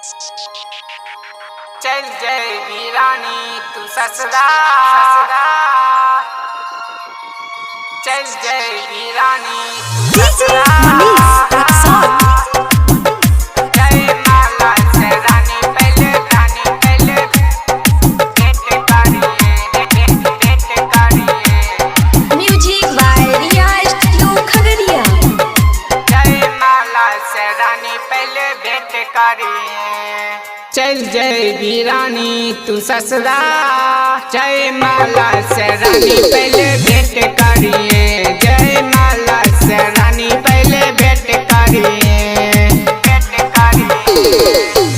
चल जाएगी रानी तू ससुरा, चल जाएगी रानी तू ससुरा। जय माला से रानी पहले भेंट करिए music by Riya studio Khagaria. जय माला से रानी पहले भेंट करिए। चल जाएगी रानी तू ससुरा, जय माला से रानी पहले भेंट करिए। जय माला से रानी पहले भेंट करिए।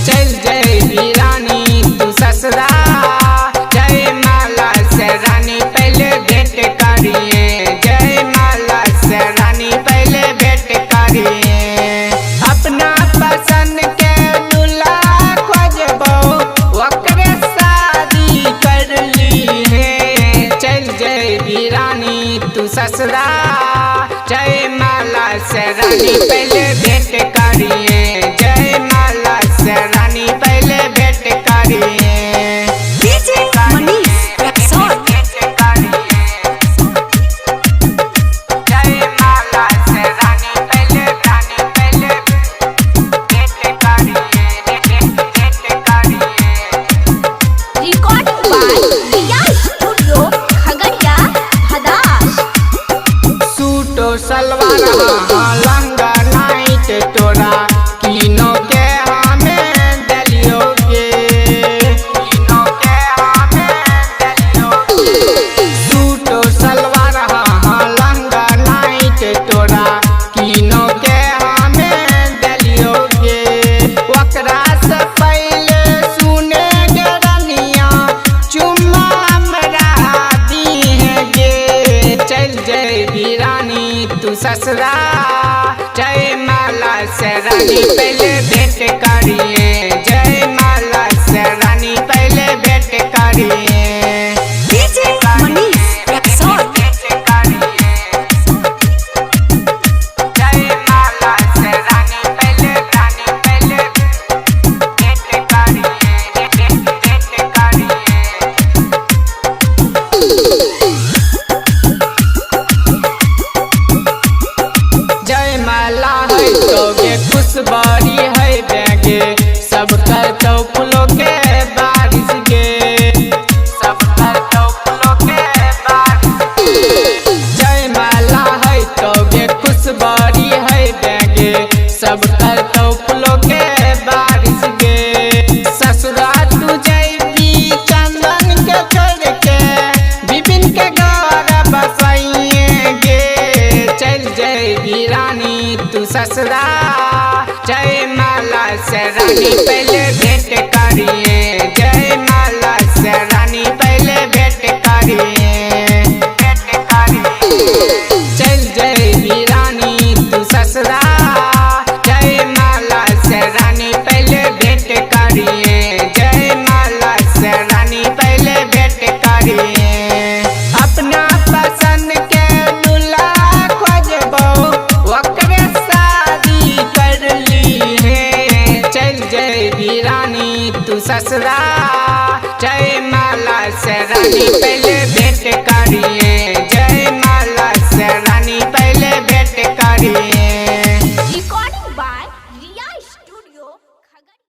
चल जाएगी रानी तू ससुरा, जय माला से रानी पहले भेंट करिए। जय माला से रानी पहले भेंट करिए। अपना पसंद के दूल्हा खोजबो, ओकरे शादी कर ली है। चल जाएगी रानी तू ससुरा, जय माला से रानी पहले भेंट करिए। जय माला से रानी पहले भेंट करिए। डीजे मनीष रक्सौल। जय माला से रानी पहले भेंट करिए। Recording by Riya studio Khagaria हदास। सूटो सलवार हाँ लहंगा नाइट तोरा तीनों के हमें दलियोगे, तीनों के हमें दलियोगे। सूटो सलवार हाँ लहंगा नाइट तोरा तीनों के हमें दलियोगे। ओकरा से पहले सुने गे रनिया चुम्मा हमरा दीहेगे। चल जाएगी रानी तू ससुरा, जय माला से रानी पहले भेंट करिए। जय माला से रानी पहले भेंट करिए। डीजे मनीष रक्सौल। जय माला से रानी पहले भेंट करिए। जय माला है तोगे खुशबारी है बेगे, सब कर तो फूलों के बारिश गे, सब कर तो फूलों के बारिश गे। जय माला है तोगे खुशबारी है बेगे, सब कर तो फूलों के बारिश गे। ससुरा तू जैबी चंदन के छोड़ के, विपिन के घर बसाइए गे। चल जाएगी रानी तू ससुरा, जय माला से रानी पहले भेंट करिए। जय माला से रानी पहले भेंट करिए। चल जाएगी रानी तू ससुरा, जय माला से रानी पहले भेंट करिए। जय माला से रानी पहले भेंट करिए। अपना पसंद के दूल्हा खोजबो, ओकरे शादी कर ली है। चल जाएगी रानी तू ससुरा, जय माला से रानी पहले भेंट करिए।